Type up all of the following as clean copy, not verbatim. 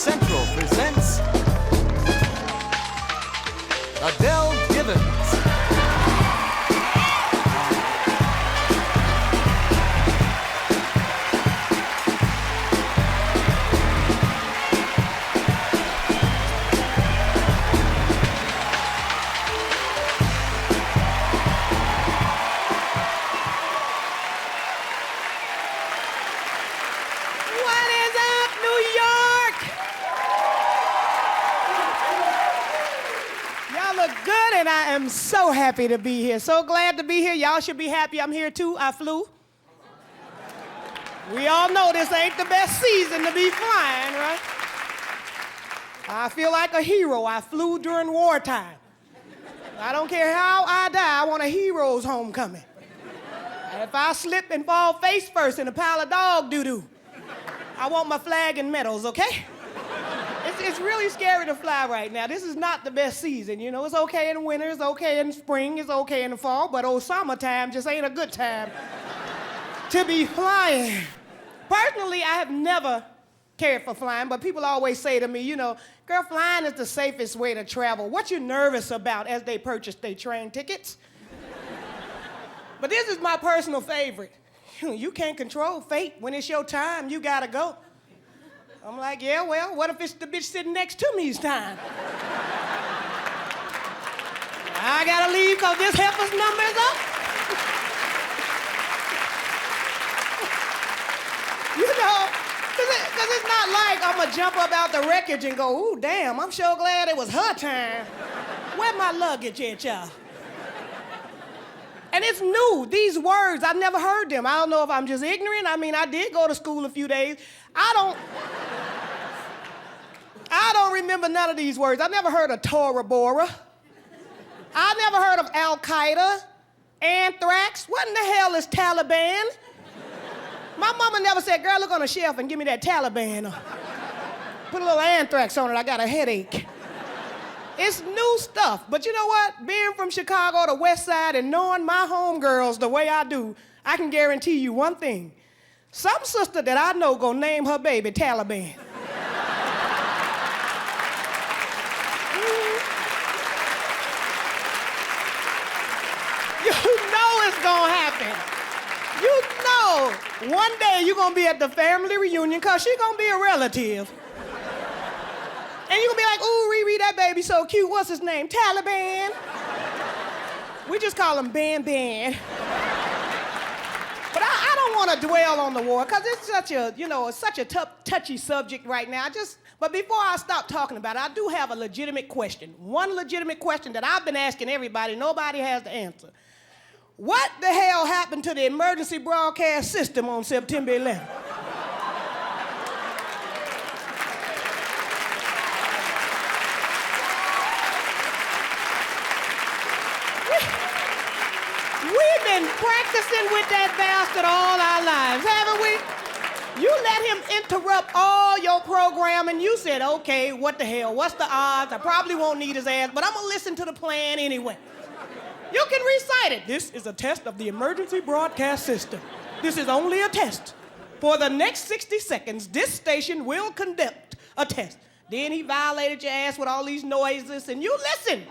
Central presents Adele Givens. I'm so happy to be here. So glad to be here. Y'all should be happy I'm here too. I flew. We all know this ain't the best season to be flying, right? I feel like a hero. I flew during wartime. I don't care how I die, I want a hero's homecoming. And if I slip and fall face first in a pile of dog doo-doo, I want my flag and medals, okay? It's really scary to fly right now. This is not the best season, you know. It's okay in the winter, it's okay in spring, it's okay in the fall, but summertime just ain't a good time to be flying. Personally, I have never cared for flying, but people always say to me, you know, girl, flying is the safest way to travel. What you nervous about as they purchase their train tickets? But this is my personal favorite. You can't control fate. When it's your time, you gotta go. I'm like, yeah, well, what if it's the bitch sitting next to me's time? I gotta leave because this heifer's number is up. You know, because it's not like I'm gonna jump up out the wreckage and go, ooh, damn, I'm sure glad it was her time. Where my luggage at, y'all? And it's new, these words, I've never heard them. I don't know if I'm just ignorant. I mean, I did go to school a few days. I don't remember none of these words. I never heard of Tora Bora. I never heard of Al-Qaeda, anthrax. What in the hell is Taliban? My mama never said, girl, look on the shelf and give me that Taliban. Put a little anthrax on it, I got a headache. It's new stuff, but you know what? Being from Chicago, the West Side, and knowing my homegirls the way I do, I can guarantee you one thing. Some sister that I know gonna name her baby Taliban. You know it's gonna happen. You know one day you're gonna be at the family reunion because she's gonna be a relative. And you're gonna be like, ooh, Riri, that baby so cute. What's his name? Taliban. We just call him Ban Ban. But I don't want to dwell on the war because it's such a, you know, it's such a touchy subject right now. But before I stop talking about it, I do have a legitimate question. One legitimate question that I've been asking everybody, nobody has the answer. What the hell happened to the emergency broadcast system on September 11th? We've been practicing with that bastard all our lives, haven't we? You let him interrupt all your program and you said, okay, what the hell? What's the odds? I probably won't need his ass, but I'm gonna listen to the plan anyway. You can recite it. This is a test of the emergency broadcast system. This is only a test. For the next 60 seconds, this station will conduct a test. Then he violated your ass with all these noises and you listened.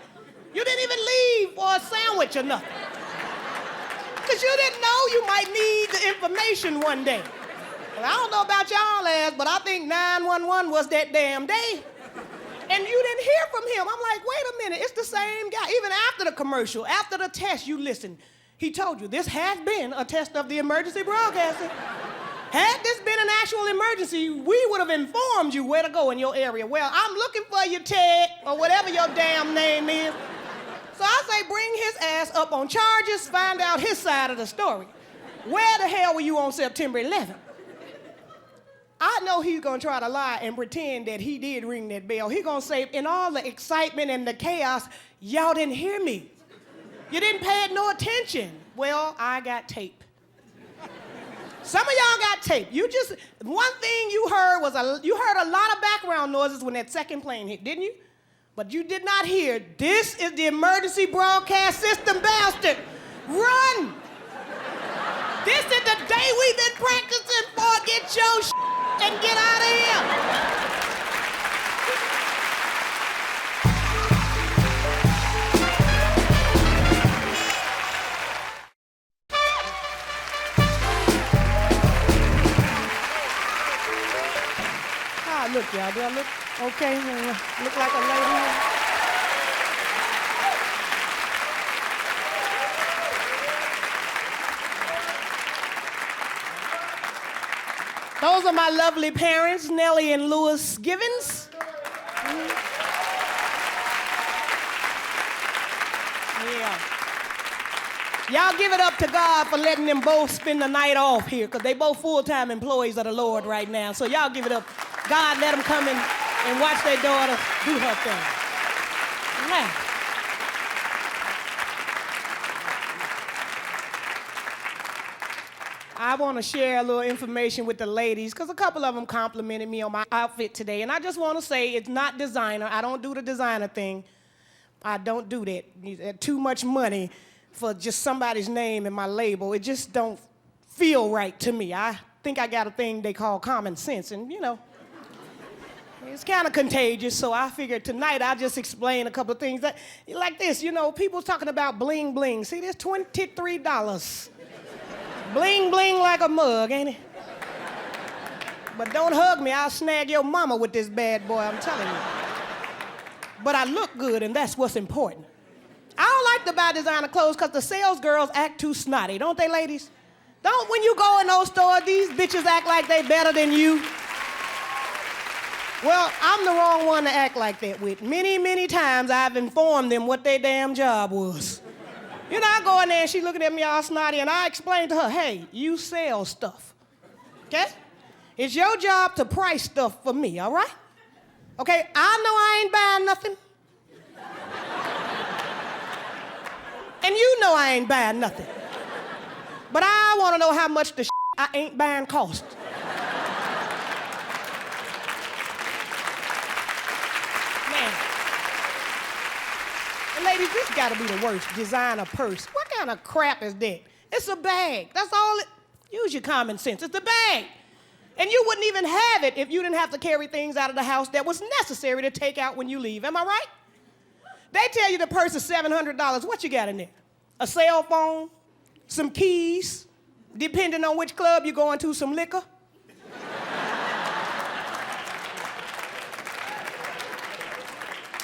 You didn't even leave for a sandwich or nothing. Because you didn't know you might need the information one day. Well, I don't know about y'all ass, but I think 911 was that damn day. And you didn't hear from him. I'm like, wait a minute, it's the same guy. Even after the commercial, after the test, you listened. He told you, this has been a test of the emergency broadcasting. Had this been an actual emergency, we would have informed you where to go in your area. Well, I'm looking for you, Ted, or whatever your damn name is. So I say bring his ass up on charges, find out his side of the story. Where the hell were you on September 11th? I know he's gonna try to lie and pretend that he did ring that bell. He's gonna say, in all the excitement and the chaos, y'all didn't hear me. You didn't pay it no attention. Well, I got tape. Some of y'all got tape. One thing you heard was you heard a lot of background noises when that second plane hit, didn't you? But you did not hear, this is the emergency broadcast system, bastard. Run! This is the day we've been practicing for. Get your and get out of here. look, y'all? Do I look okay? Look like a lady? Those are my lovely parents, Nellie and Louis Givens. Yeah. Y'all give it up to God for letting them both spend the night off here, because they both full-time employees of the Lord right now. So y'all give it up. God let them come in and watch their daughter do her thing. Yeah. I want to share a little information with the ladies, because a couple of them complimented me on my outfit today. And I just want to say it's not designer. I don't do the designer thing. I don't do that. Too much money for just somebody's name and my label. It just don't feel right to me. I think I got a thing they call common sense, and you know, it's kind of contagious, so I figured tonight I'll just explain a couple of things. That, like this, you know, people talking about bling bling. See, there's $23. Bling bling like a mug, ain't it? But don't hug me, I'll snag your mama with this bad boy, I'm telling you. But I look good, and that's what's important. I don't like to buy designer clothes because the sales girls act too snotty, don't they, ladies? Don't, when you go in those stores, these bitches act like they better than you. Well, I'm the wrong one to act like that with. Many, many times I've informed them what their damn job was. You know, I go in there and she looking at me all snotty, and I explain to her, hey, you sell stuff, okay? It's your job to price stuff for me, all right? Okay, I know I ain't buying nothing. And you know I ain't buying nothing. But I want to know how much the I ain't buying cost. Man. And ladies, this got to be the worst. Designer purse. What kind of crap is that? It's a bag. That's all it... Use your common sense. It's a bag. And you wouldn't even have it if you didn't have to carry things out of the house that was necessary to take out when you leave. Am I right? They tell you the purse is $700. What you got in there? A cell phone, some keys, depending on which club you're going to, some liquor.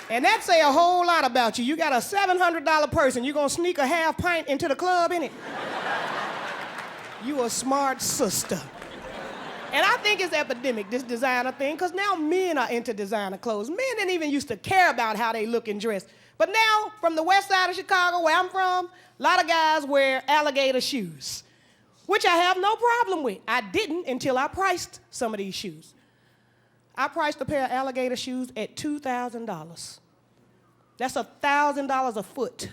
And that say a whole lot about you. You got a $700 purse and you're gonna sneak a half pint into the club in it. You a smart sister. And I think it's epidemic, this designer thing, because now men are into designer clothes. Men didn't even used to care about how they look and dress. But now, from the west side of Chicago, where I'm from, a lot of guys wear alligator shoes, which I have no problem with. I didn't until I priced some of these shoes. I priced a pair of alligator shoes at $2,000. That's $1,000 a foot.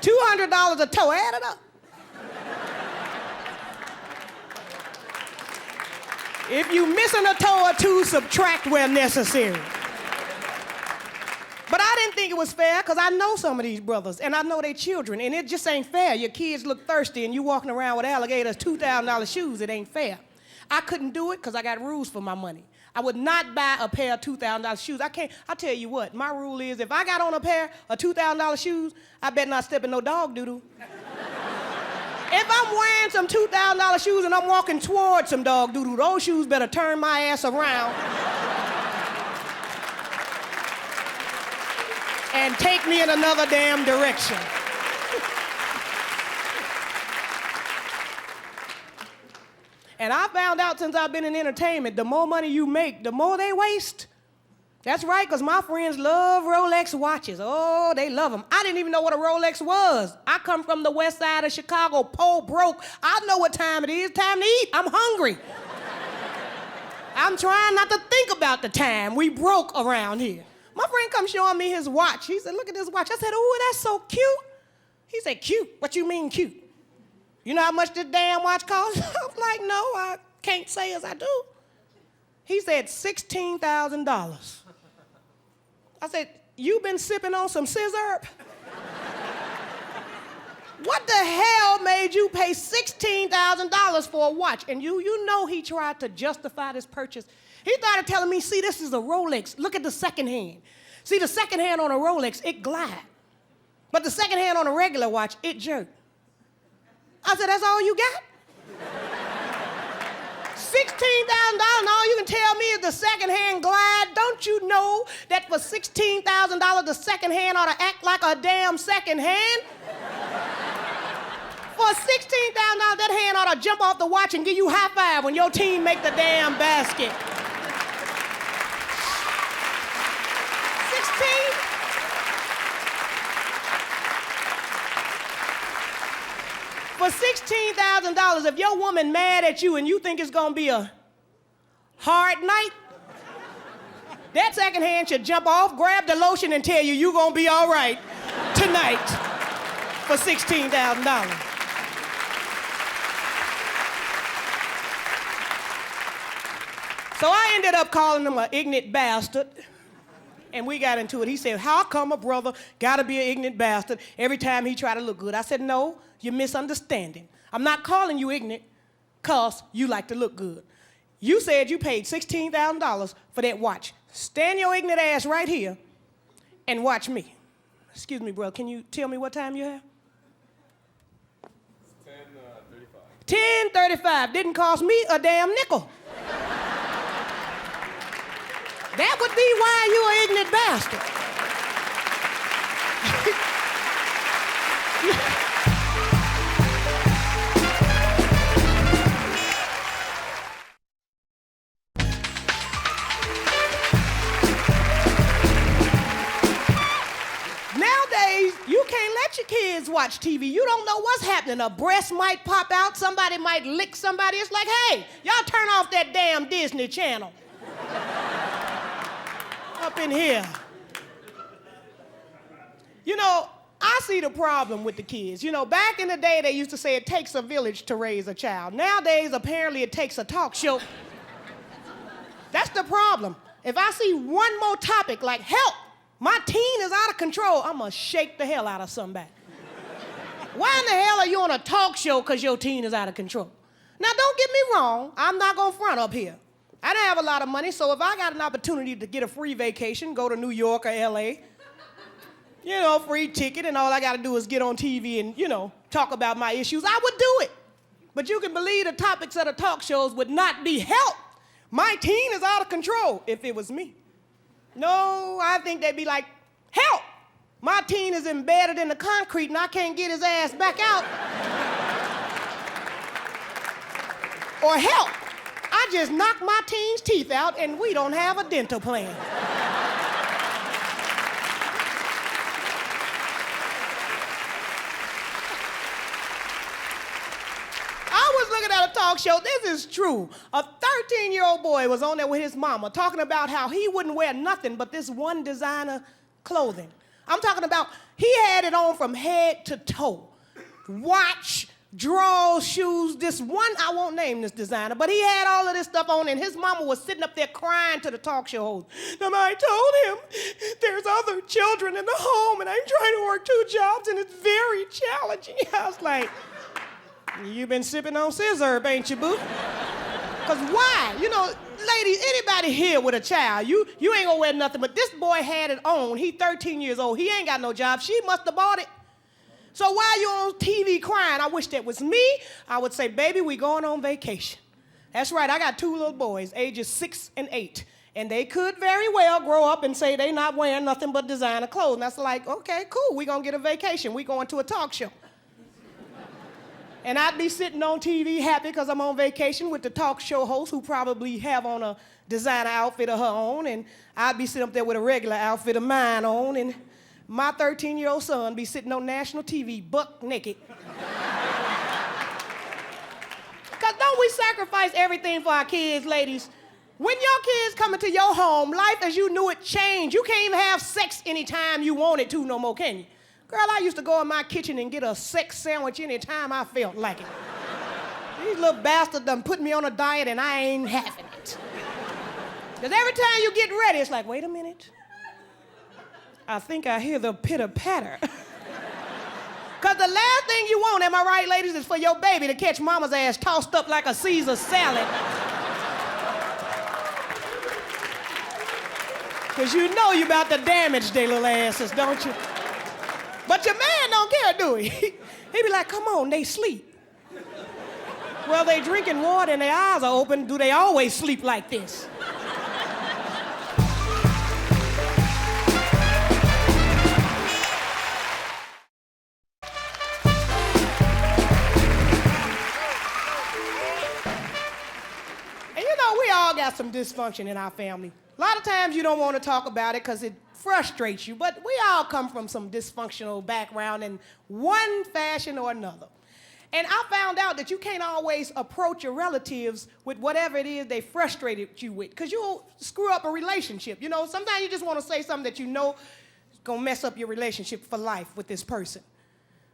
$200 a toe, add it up. If you missing a toe or two, subtract where necessary. But I didn't think it was fair because I know some of these brothers and I know their children, and it just ain't fair. Your kids look thirsty and you walking around with alligators, $2,000 shoes. It ain't fair. I couldn't do it because I got rules for my money. I would not buy a pair of $2,000 shoes. I can't. I tell you what, my rule is if I got on a pair of $2,000 shoes, I better not step in no dog doo-doo. If I'm wearing some $2,000 shoes and I'm walking towards some dog doo-doo, those shoes better turn my ass around and take me in another damn direction. And I found out since I've been in entertainment, the more money you make, the more they waste. That's right, because my friends love Rolex watches. Oh, they love them. I didn't even know what a Rolex was. I come from the west side of Chicago, poor, broke. I know what time it is. Time to eat. I'm hungry. I'm trying not to think about the time. We broke around here. My friend come showing me his watch. He said, look at this watch. I said, oh, that's so cute. He said, cute? What you mean cute? You know how much this damn watch costs? I was like, no, I can't say as I do. He said, $16,000. I said, you been sipping on some scissor? What the hell made you pay $16,000 for a watch? And you know he tried to justify this purchase. He started telling me, see, this is a Rolex. Look at the second hand. See, the second hand on a Rolex, it glide. But the second hand on a regular watch, it jerk. I said, that's all you got? and all you can tell me is the secondhand glide. Don't you know that for $16,000, the second hand ought to act like a damn second hand? For $16,000, that hand ought to jump off the watch and give you a high five when your team make the damn basket. 16? For $16,000, if your woman mad at you and you think it's gonna be a hard night, that second hand should jump off, grab the lotion, and tell you you're gonna be all right tonight for $16,000. So I ended up calling him an ignorant bastard, and we got into it. He said, how come a brother gotta be an ignorant bastard every time he try to look good? I said, no, you're misunderstanding. I'm not calling you ignorant because you like to look good. You said you paid $16,000 for that watch. Stand your ignorant ass right here and watch me. Excuse me, bro, can you tell me what time you have? 10:35. 10:35. Didn't cost me a damn nickel. That would be why you an ignorant bastard. Nowadays, you can't let your kids watch TV. You don't know what's happening. A breast might pop out, somebody might lick somebody. It's like, hey, y'all turn off that damn Disney Channel. Up in here. You know, I see the problem with the kids. You know, back in the day, they used to say it takes a village to raise a child. Nowadays, apparently, it takes a talk show. That's the problem. If I see one more topic like help, my teen is out of control, I'm gonna shake the hell out of somebody. Why in the hell are you on a talk show because your teen is out of control? Now, don't get me wrong, I'm not gonna front up here. I didn't have a lot of money, so if I got an opportunity to get a free vacation, go to New York or LA, you know, free ticket, and all I gotta do is get on TV and, you know, talk about my issues, I would do it. But you can believe the topics of the talk shows would not be help. My teen is out of control if it was me. No, I think they'd be like, help! My teen is embedded in the concrete and I can't get his ass back out. Or help! I just knocked my teen's teeth out and we don't have a dental plan. I was looking at a talk show, this is true. A 13-year-old boy was on there with his mama talking about how he wouldn't wear nothing but this one designer clothing. I'm talking about he had it on from head to toe. Watch, drawers, shoes, this one, I won't name this designer, but he had all of this stuff on and his mama was sitting up there crying to the talk show host. Now, I told him there's other children in the home and I'm trying to work 2 jobs and it's very challenging. I was like, you've been sipping on scissor, ain't you, boo? Because why? You know, ladies, anybody here with a child, you ain't gonna wear nothing, but this boy had it on. He 13 years old. He ain't got no job. She must have bought it. So while you're on TV crying, I wish that was me, I would say, baby, we going on vacation. That's right, I got 2 little boys, ages 6 and 8. And they could very well grow up and say they not wearing nothing but designer clothes. And that's like, okay, cool, we gonna get a vacation. We going to a talk show. And I'd be sitting on TV happy because I'm on vacation with the talk show host who probably have on a designer outfit of her own. And I'd be sitting up there with a regular outfit of mine on. And my 13-year-old son be sitting on national TV buck naked. Because don't we sacrifice everything for our kids, ladies? When your kids come into your home, life as you knew it changed. You can't even have sex anytime you wanted to no more, can you? Girl, I used to go in my kitchen and get a sex sandwich anytime I felt like it. These little bastards done put me on a diet and I ain't having it. Because every time you get ready, it's like, wait a minute. I think I hear the pitter-patter. Because the last thing you want, am I right, ladies, is for your baby to catch mama's ass tossed up like a Caesar salad. Because you know you about to damage their little asses, don't you? But your man don't care, do he? He be like, come on, they sleep. Well, they drinking water and their eyes are open. Do they always sleep like this? And you know, we all got some dysfunction in our family. A lot of times you don't want to talk about it because it frustrates you, but we all come from some dysfunctional background in one fashion or another. And I found out that you can't always approach your relatives with whatever it is they frustrated you with, because you'll screw up a relationship. You know, sometimes you just want to say something that you know is going to mess up your relationship for life with this person.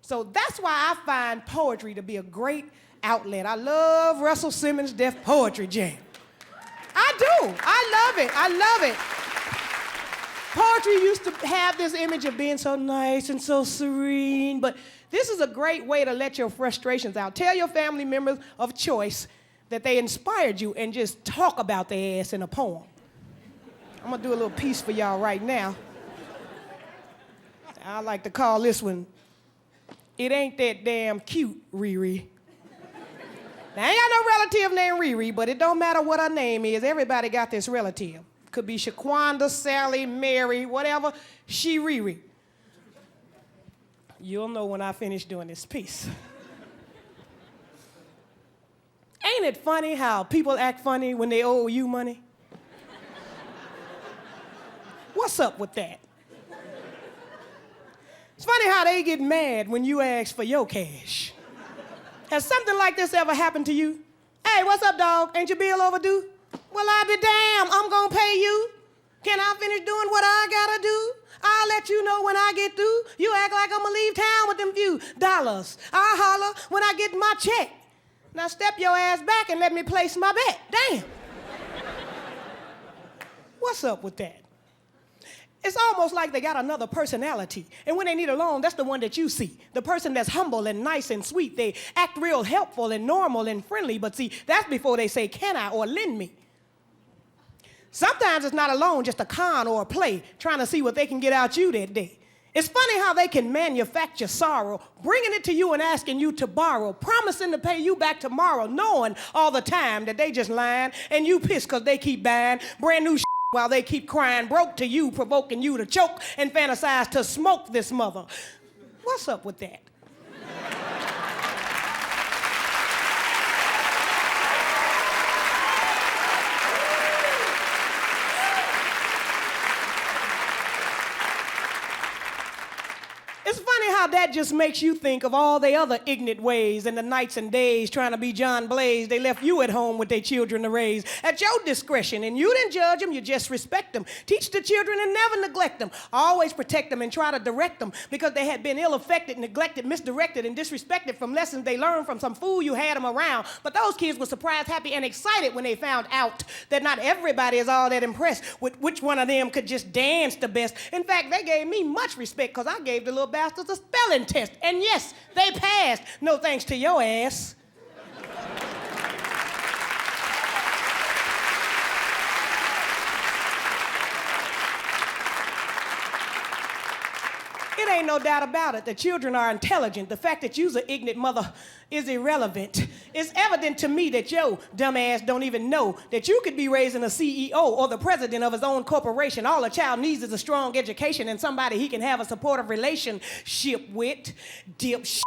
So that's why I find poetry to be a great outlet. I love Russell Simmons' Def Poetry Jam. I do. I love it. I love it. Poetry used to have this image of being so nice and so serene, but this is a great way to let your frustrations out. Tell your family members of choice that they inspired you and just talk about their ass in a poem. I'm gonna do a little piece for y'all right now. I like to call this one, It Ain't That Damn Cute, Riri. Now, I ain't got no relative named Riri, but it don't matter what her name is. Everybody got this relative. Could be Shaquanda, Sally, Mary, whatever. She Riri. You'll know when I finish doing this piece. Ain't it funny how people act funny when they owe you money? What's up with that? It's funny how they get mad when you ask for your cash. Has something like this ever happened to you? Hey, what's up, dog? Ain't your bill overdue? Well, I'll be damned. I'm gonna pay you. Can I finish doing what I gotta do? I'll let you know when I get through. You act like I'm gonna leave town with them few dollars. I'll holler when I get my check. Now step your ass back and let me place my bet. Damn. What's up with that? It's almost like they got another personality. And when they need a loan, that's the one that you see. The person that's humble and nice and sweet. They act real helpful and normal and friendly. But see, that's before they say, can I or lend me. Sometimes it's not a loan, just a con or a play, trying to see what they can get out you that day. It's funny how they can manufacture sorrow, bringing it to you and asking you to borrow, promising to pay you back tomorrow, knowing all the time that they just lying and you pissed because they keep buying brand new while they keep crying broke to you, provoking you to choke and fantasize to smoke this mother. What's up with that? It's funny how that just makes you think of all the other ignorant ways and the nights and days trying to be John Blaze. They left you at home with their children to raise at your discretion, and you didn't judge them, you just respect them. Teach the children and never neglect them. Always protect them and try to direct them because they had been ill-affected, neglected, misdirected, and disrespected from lessons they learned from some fool you had them around. But those kids were surprised, happy, and excited when they found out that not everybody is all that impressed with which one of them could just dance the best. In fact, they gave me much respect because I gave the little bastards a spelling test. And yes, they passed. No thanks to your ass. It ain't no doubt about it. The children are intelligent. The fact that you's an ignorant mother is irrelevant. It's evident to me that your dumb ass don't even know that you could be raising a CEO or the president of his own corporation. All a child needs is a strong education and somebody he can have a supportive relationship with. Dipshit.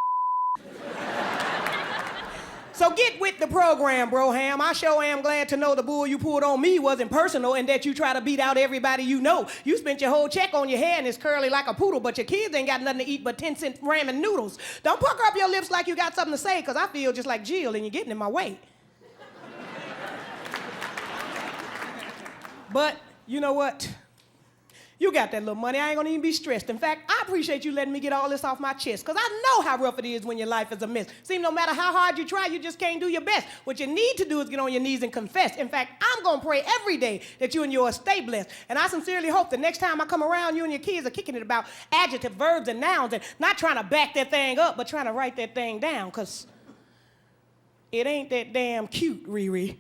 So get with the program, Broham. I sure am glad to know the bull you pulled on me wasn't personal and that you try to beat out everybody you know. You spent your whole check on your hair and it's curly like a poodle, but your kids ain't got nothing to eat but 10-cent ramen noodles. Don't pucker up your lips like you got something to say, because I feel just like Jill and you're getting in my way. But you know what? You got that little money. I ain't gonna even be stressed. In fact, I appreciate you letting me get all this off my chest, because I know how rough it is when your life is a mess. Seems no matter how hard you try, you just can't do your best. What you need to do is get on your knees and confess. In fact, I'm gonna pray every day that you and yours stay blessed. And I sincerely hope the next time I come around, you and your kids are kicking it about adjectives, verbs, and nouns, and not trying to back that thing up, but trying to write that thing down, because it ain't that damn cute, Riri.